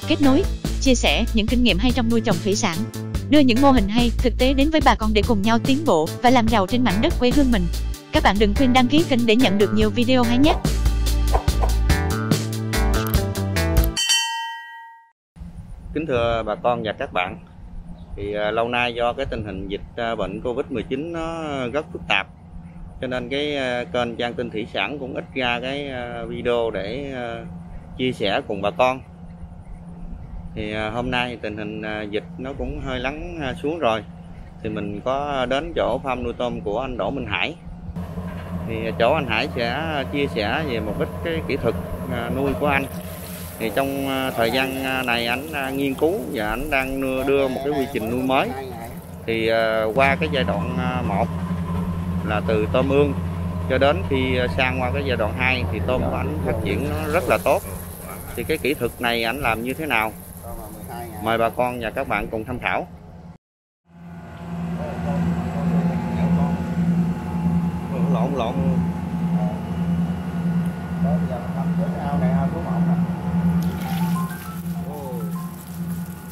kết nối, chia sẻ những kinh nghiệm hay trong nuôi trồng thủy sản, đưa những mô hình hay, thực tế đến với bà con để cùng nhau tiến bộ và làm giàu trên mảnh đất quê hương mình. Các bạn đừng quên đăng ký kênh để nhận được nhiều video hay nhé. Kính thưa bà con và các bạn, thì lâu nay do cái tình hình dịch bệnh Covid-19 nó rất phức tạp, cho nên cái kênh Trang Tin Thủy Sản cũng ít ra cái video để chia sẻ cùng bà con. Thì hôm nay tình hình dịch nó cũng hơi lắng xuống rồi, thì mình có đến chỗ farm nuôi tôm của anh Đỗ Minh Hải. Thì chỗ anh Hải sẽ chia sẻ về một ít cái kỹ thuật nuôi của anh. Thì trong thời gian này anh nghiên cứu và anh đang đưa một cái quy trình nuôi mới. Thì qua cái giai đoạn 1 là từ tôm ương cho đến khi sang qua cái giai đoạn 2 thì tôm của anh phát triển nó rất là tốt. Thì cái kỹ thuật này anh làm như thế nào? Mời bà con và các bạn cùng tham khảo. Lộn.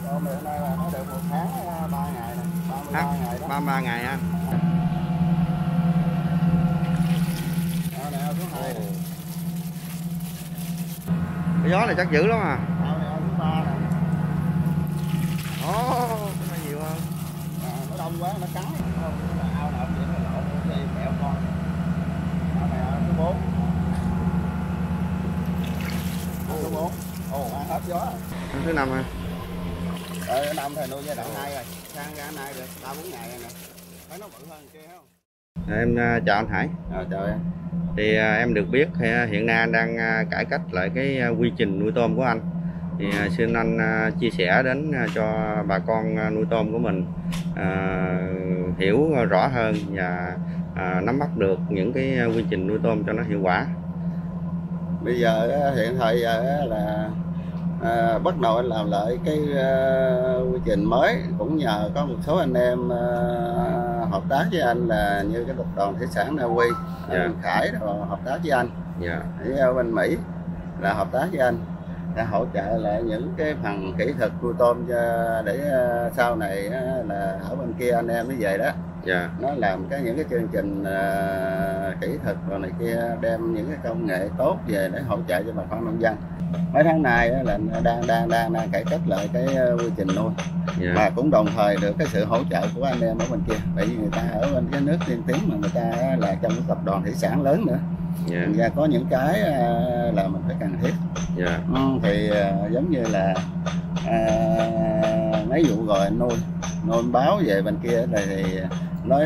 Hôm nay là nó được 1 tháng 3 ngày nè, 33 ngày đó. 33 ngày ha. Cái gió này chắc dữ lắm à. Thứ 3 nè. Cái này nhiều hơn. Nó đông quá nó cắn. Ao nào vậy nó lộn đi kẹo con. Này thứ 4. Thứ 4. Ăn hết gió. Thứ 5 ha. Thứ 5 thì nuôi giai đoạn 2 rồi. Sang ra nay được 3-4 ngày rồi nè. Thấy nó bự hơn kia không? Em chào anh Hải. Chào em. Thì em được biết hiện nay anh đang cải cách lại cái quy trình nuôi tôm của anh. Thì xin anh chia sẻ đến cho bà con nuôi tôm của mình hiểu rõ hơn và nắm bắt được những cái quy trình nuôi tôm cho nó hiệu quả. Bây giờ hiện thời giờ là bắt đầu anh làm lại cái quy trình mới, cũng nhờ có một số anh em hợp tác với anh, là như cái tập đoàn thủy sản Na Uy, anh Khải rồi hợp tác với anh, ở bên Mỹ là hợp tác với anh để hỗ trợ lại những cái phần kỹ thuật nuôi tôm để sau này là ở bên kia anh em nó về đó, nó làm những cái chương trình kỹ thuật rồi này kia, đem những cái công nghệ tốt về để hỗ trợ cho bà con nông dân. Mấy tháng này là đang cải cách lại cái quy trình nuôi, mà cũng đồng thời được cái sự hỗ trợ của anh em ở bên kia, bởi vì người ta ở bên cái nước tiên tiến mà người ta là trong cái tập đoàn thủy sản lớn nữa, và có những cái là mình phải cần thiết. Thì giống như là mấy vụ rồi nuôi báo về bên kia thì nói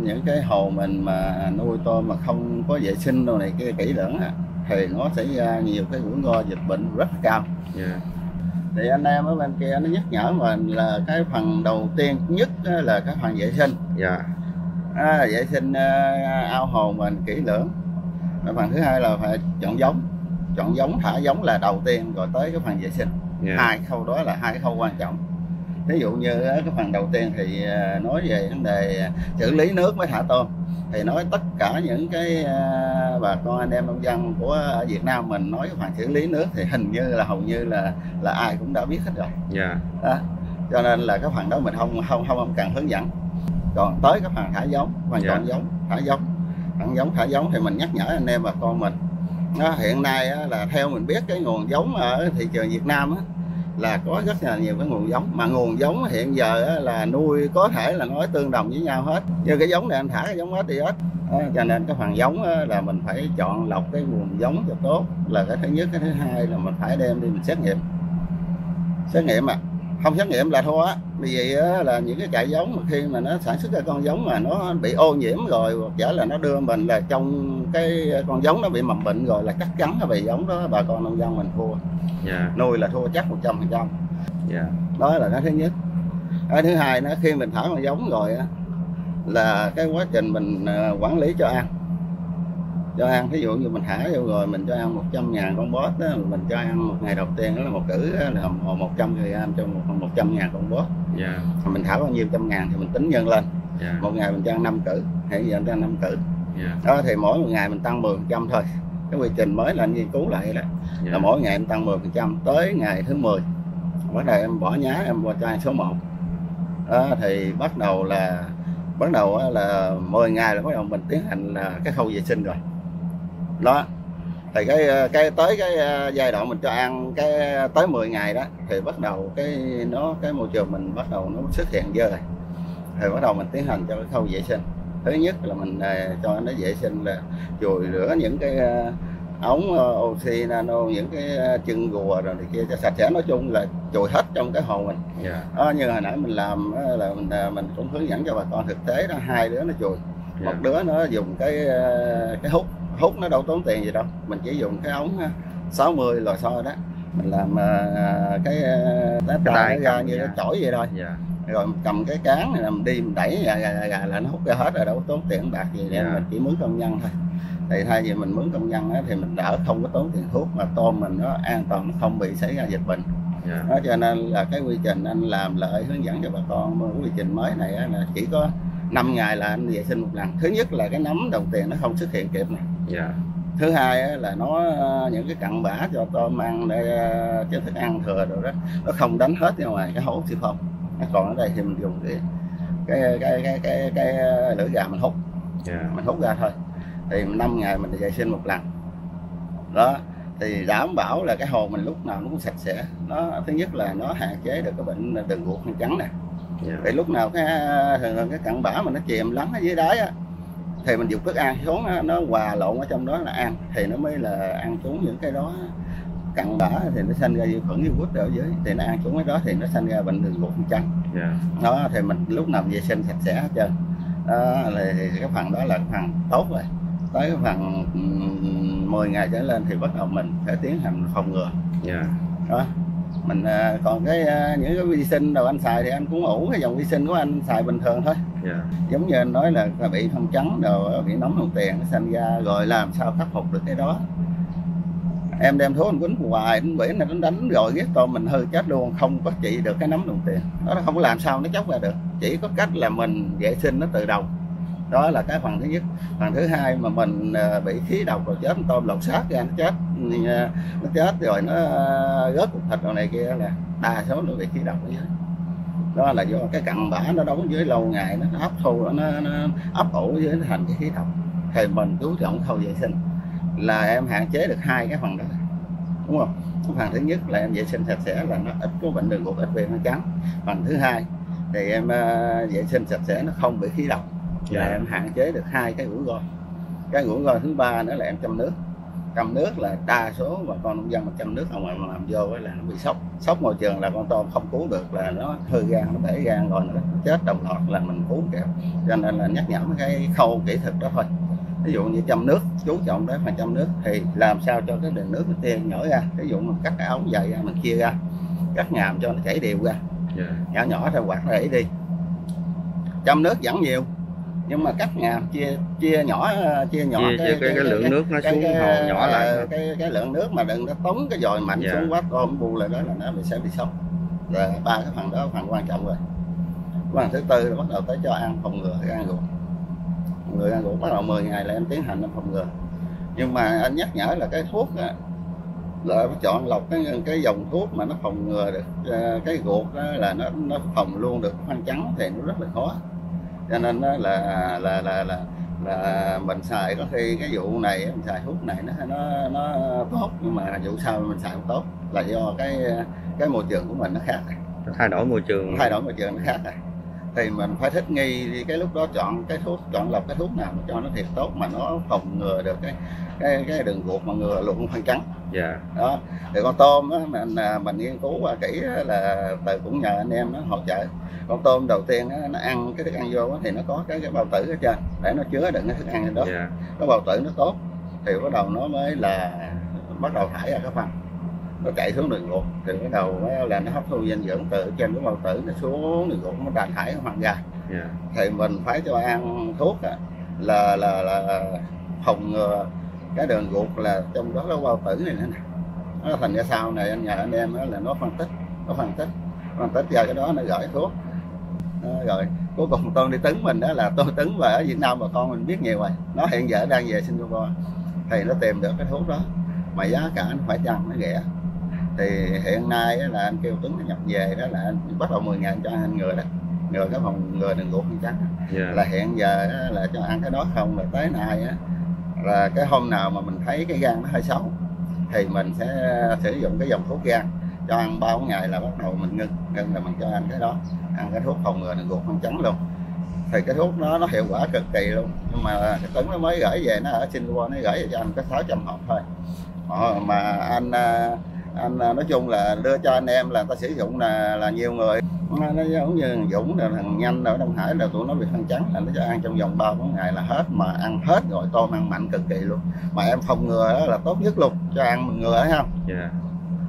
những cái hồ mình mà nuôi tôm mà không có vệ sinh đồ này kia kỹ lưỡng thì nó sẽ ra nhiều cái rủi ro dịch bệnh rất cao. Thì anh em ở bên kia nó nhắc nhở mình là cái phần đầu tiên nhất là cái phần vệ sinh. Vệ sinh ao hồ mình kỹ lưỡng. Phần thứ hai là phải chọn giống, thả giống là đầu tiên, rồi tới cái phần vệ sinh. Hai khâu đó là hai cái khâu quan trọng. Ví dụ như cái phần đầu tiên thì nói về vấn đề xử lý nước với thả tôm, thì nói tất cả những cái bà con anh em nông dân của ở Việt Nam mình nói cái phần xử lý nước thì hình như là hầu như là ai cũng đã biết hết rồi. Cho nên là cái phần đó mình không cần hướng dẫn. Còn tới cái phần thả giống, chọn giống, thả giống thì mình nhắc nhở anh em bà con mình. Hiện nay là theo mình biết cái nguồn giống ở thị trường Việt Nam là có rất là nhiều cái nguồn giống, mà nguồn giống hiện giờ là nuôi có thể là nói tương đồng với nhau hết. Như cái giống này anh thả cái giống STS, cho nên cái phần giống là mình phải chọn lọc cái nguồn giống cho tốt, là cái thứ nhất. Cái thứ hai là mình phải đem đi mình xét nghiệm không xét nghiệm là thua á. Bởi vì là những cái trại giống mà khi mà nó sản xuất ra con giống mà nó bị ô nhiễm rồi, hoặc giả là nó đưa mình là trong cái con giống nó bị mầm bệnh rồi, là chắc chắn cái bầy giống đó bà con nông dân mình thua. Nuôi là thua chắc 100%. Đó là cái thứ nhất. Cái thứ hai nó khi mình thả con giống rồi là cái quá trình mình quản lý cho ăn. Ví dụ như mình thả vô rồi mình cho ăn 100.000 con boss đó, mình cho ăn một ngày đầu tiên đó là một cử là 100 g cho 100.000 con boss. Mình thả bao nhiêu trăm ngàn thì mình tính nhân lên. Một ngày mình cho ăn 5 cử, hiện giờ mình cho ăn 5 cử. Đó thì mỗi một ngày mình tăng 10% thôi. Cái quy trình mới là anh nghiên cứu lại đó, là mỗi ngày mình tăng 10%, tới ngày thứ 10 Bắt đầu em bỏ nhá, em qua cho ăn số 1 đó, thì bắt đầu là 10 ngày là bắt đầu mình tiến hành là cái khâu vệ sinh rồi đó. Thì cái tới cái giai đoạn mình cho ăn cái tới 10 ngày đó thì bắt đầu cái môi trường mình bắt đầu nó xuất hiện dơ rồi, thì bắt đầu mình tiến hành cho cái khâu vệ sinh. Thứ nhất là mình cho nó vệ sinh là chùi rửa những cái ống oxy nano, những cái chân rùa rồi thì kia cho sạch sẽ, nói chung là chùi hết trong cái hồ mình. Đó, như hồi nãy mình làm là mình cũng hướng dẫn cho bà con thực tế đó, 2 đứa nó chùi, một đứa nó dùng cái hút nó đâu tốn tiền gì đâu, mình chỉ dùng cái ống 60 lò xo đó, mình làm cái tay nó ra như nó chổi vậy thôi. Rồi mình cầm cái cán này mình đi mình đẩy gà là nó hút ra hết rồi, đâu có tốn tiền bạc gì để mình chỉ mướn công nhân thôi. Thì thay vì mình mướn công nhân á, thì mình đỡ không có tốn tiền thuốc, mà tôm mình nó an toàn, nó không bị xảy ra dịch bệnh. Đó, cho nên là cái quy trình anh làm lại hướng dẫn cho bà con, cái quy trình mới này á, là chỉ có 5 ngày là anh vệ sinh một lần. Thứ nhất là cái nấm đồng tiền nó không xuất hiện kịp này. Thứ hai á, là những cái cặn bã cho tôm ăn để cho thức ăn thừa rồi đó, nó không đánh hết ra ngoài cái hố siêu phong. Còn ở đây thì mình dùng cái lưỡi gà mình hút, mình hút ra thôi. Thì 5 ngày mình vệ sinh một lần đó, thì đảm bảo là cái hồ mình lúc nào nó cũng sạch sẽ. Nó thứ nhất là nó hạn chế được cái bệnh đường ruột phân trắng nè. Thì lúc nào cái cặn bã mà nó chìm lắng ở dưới đáy á, thì mình dùng thức ăn xuống nó hòa lộn ở trong đó là ăn, thì nó mới là ăn trúng những cái đó. Cặn bã thì nó sanh ra vi khuẩn virus ở dưới, thì nó ăn trúng cái đó thì nó sanh ra bệnh đường ruột phân trắng. Đó, thì mình lúc nào vệ sinh sạch sẽ hết trơn. Đó, thì cái phần đó là cái phần tốt rồi. Tới cái phần 10 ngày trở lên thì bắt đầu mình phải tiến hành phòng ngừa. Đó, mình còn những cái vi sinh đâu anh xài thì anh cũng ủ cái dòng vi sinh của anh xài bình thường thôi. Giống như anh nói là bị phân trắng rồi, bị nóng đồng tiền nó sanh ra, rồi làm sao khắc phục được cái đó. Em đem thuốc anh quýnh hoài, anh bỉ này nó đánh rồi ghét tôm mình hư chết luôn, không có trị được cái nấm đồng tiền đó, nó không có làm sao nó chóc ra được, chỉ có cách là mình vệ sinh nó từ đầu. Đó là cái phần thứ nhất. Phần thứ hai mà mình bị khí độc rồi chết, tôm lột xác ra nó chết rồi nó rớt cục thịt rồi này kia, là đa số nó bị khí độc ở dưới. Đó là do cái cặn bã nó đóng dưới lâu ngày, nó hấp thu, nó ấp ủ dưới, nó thành cái khí độc. Thì mình chú trọng khâu vệ sinh là em hạn chế được 2 cái phần đó, đúng không? Cái phần thứ nhất là em vệ sinh sạch sẽ là nó ít có bệnh đường ruột, ít bị phân trắng. Phần thứ hai thì em vệ sinh sạch sẽ nó không bị khí độc, là em hạn chế được 2 cái rủi ro. Cái rủi ro thứ ba nữa là em chăm nước. Chăm nước là đa số bà con nông dân mà chăm nước không mà làm vô là nó bị sốc môi trường, là con tôm không cứu được, là nó hư gan, nó bể gan rồi nó chết đồng loạt là mình cứu kịp. Cho nên là nhắc nhở cái khâu kỹ thuật đó thôi. Ví dụ như chăm nước, chú trọng đến phần chăm nước thì làm sao cho cái đường nước nó tiên nhỏ ra. Ví dụ mình cắt cái ống dày ra, mình chia ra, cắt ngàm cho nó chảy đều ra, nhỏ nhỏ theo quạt để đi. Chăm nước vẫn nhiều nhưng mà cắt ngàm chia nhỏ cái lượng nước nó xuống hồ nhỏ lại, cái lượng nước mà đừng nó tống cái dòi mạnh xuống quá, tôm bu lại đó là nó sẽ bị sốc. Rồi 3 cái phần đó phần quan trọng rồi. Phần thứ tư là bắt đầu tới cho ăn phòng ngừa gan ruột. Người ăn ruột bắt đầu 10 ngày là em tiến hành phòng ngừa. Nhưng mà anh nhắc nhở là cái thuốc á, là phải chọn lọc cái dòng thuốc mà nó phòng ngừa được cái ruột đó, là nó phòng luôn được phân trắng thì nó rất là khó. Cho nên đó là mình xài có khi cái vụ này mình xài thuốc này nó tốt, nhưng mà vụ sau mình xài không tốt là do cái môi trường của mình nó khác, thay đổi môi trường nó khác rồi. Thì mình phải thích nghi cái lúc đó chọn lọc cái thuốc nào mà cho nó thiệt tốt mà nó phòng ngừa được cái đường ruột mà ngừa luôn phân trắng. Đó thì con tôm đó, mình nghiên cứu qua kỹ là cũng nhờ anh em nó hỗ trợ. Con tôm đầu tiên đó, nó ăn cái thức ăn vô đó, thì nó có cái bao tử ở trên để nó chứa đựng cái thức ăn lên đó. Cái bao tử nó tốt thì bắt đầu nó mới là bắt đầu thải ra cái phần, nó chạy xuống đường ruột thì bắt đầu là nó hấp thu dinh dưỡng từ trên cái bao tử nó xuống đường ruột, nó đào thải cái phần ra. Thì mình phải cho ăn thuốc là phòng ngừa cái đường ruột, là trong đó cái bao tử này nữa nè. Nó thành ra sau này anh nhờ anh em đó là nó phân tích ra cái đó, nó gửi thuốc. Rồi cuối cùng tôi đi Tấn mình đó, là tôi Tấn về ở Việt Nam bà con mình biết nhiều rồi, nó hiện giờ đang về Singapore thì nó tìm được cái thuốc đó mà giá cả nó phải chăng nó rẻ. Thì hiện nay là anh kêu Tuấn nó nhập về đó là anh bắt đầu 10 ngày cho ăn ngừa đó, ngừa cái phòng ngừa đường ruột trắng. Là hiện giờ là cho ăn cái đó không, là tới nay là cái hôm nào mà mình thấy cái gan nó hơi xấu thì mình sẽ sử dụng cái dòng thuốc gan cho ăn 3 ngày, là bắt đầu mình ngưng là mình cho ăn cái đó, ăn cái thuốc phòng ngừa đường ruột trắng luôn. Thì cái thuốc nó hiệu quả cực kỳ luôn, nhưng mà Tuấn nó mới gửi về, nó ở Singapore, nó gửi về cho anh có 600 hộp thôi. Mà anh nói chung là đưa cho anh em là người ta sử dụng là nhiều người, nó giống như thằng Dũng rồi thằng Nhanh ở Đông Hải là tụi nó bị phân trắng, là nó cho ăn trong vòng 3-4 ngày là hết, mà ăn hết rồi. Tôm ăn mạnh cực kỳ luôn, mà em phòng ngừa đó là tốt nhất luôn, cho ăn mình ngừa thấy không?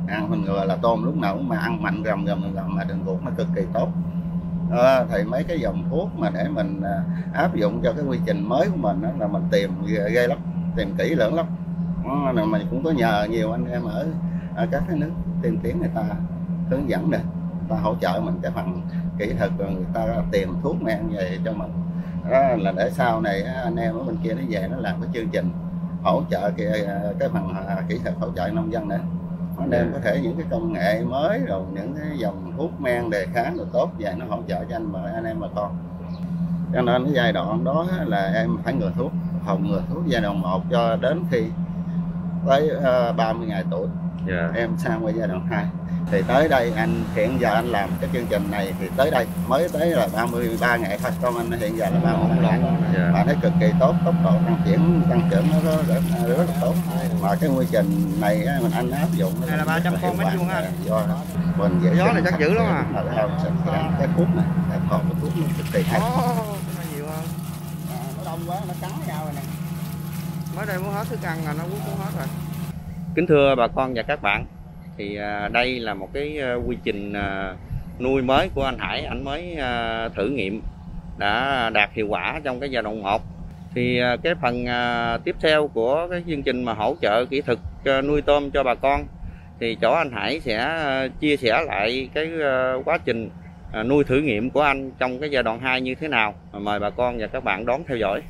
Ăn mình ngừa là tôm lúc nào cũng mà ăn mạnh gầm mà đường ruột nó cực kỳ tốt. Thì mấy cái dòng thuốc mà để mình áp dụng cho cái quy trình mới của mình đó, là mình tìm ghê lắm, tìm kỹ lưỡng lắm. Mình cũng có nhờ nhiều anh em ở các cái nước tiên tiến, người ta hướng dẫn nè, người ta hỗ trợ mình cái phần kỹ thuật, rồi người ta tìm thuốc men về cho mình đó, là để sau này anh em ở bên kia nó về nó làm cái chương trình hỗ trợ cái phần kỹ thuật hỗ trợ nông dân nữa. Anh em có thể những cái công nghệ mới rồi những cái dòng thuốc men đề kháng rồi tốt về nó hỗ trợ cho anh em bà con. Cho nên cái giai đoạn đó là em phải ngừa thuốc, phòng ngừa thuốc giai đoạn 1 cho đến khi tới 30 ngày tuổi. Em sang qua giai đoạn 2 thì tới đây anh hiện giờ anh làm cái chương trình này thì tới đây mới tới là 33 ngày thôi, con anh hiện giờ là 31 ngày. Mà nó cực kỳ tốt, tốc độ tăng trưởng nó rất là tốt. Mà cái quy trình này mình anh áp dụng này là 300 con mấy vuông ha. Mình gió này chắc dữ lắm à. Cái thuốc này, còn cái thuốc nó cực kỳ hay. Nó nhiều hơn. Nó đông quá nó cắn nhau rồi nè. Mới đây muốn hết thức ăn là nó muốn hết rồi. Kính thưa bà con và các bạn, thì đây là một cái quy trình nuôi mới của anh Hải. Anh mới thử nghiệm đã đạt hiệu quả trong cái giai đoạn 1. Thì cái phần tiếp theo của cái chương trình mà hỗ trợ kỹ thuật nuôi tôm cho bà con thì chỗ anh Hải sẽ chia sẻ lại cái quá trình nuôi thử nghiệm của anh trong cái giai đoạn 2 như thế nào. Mời bà con và các bạn đón theo dõi.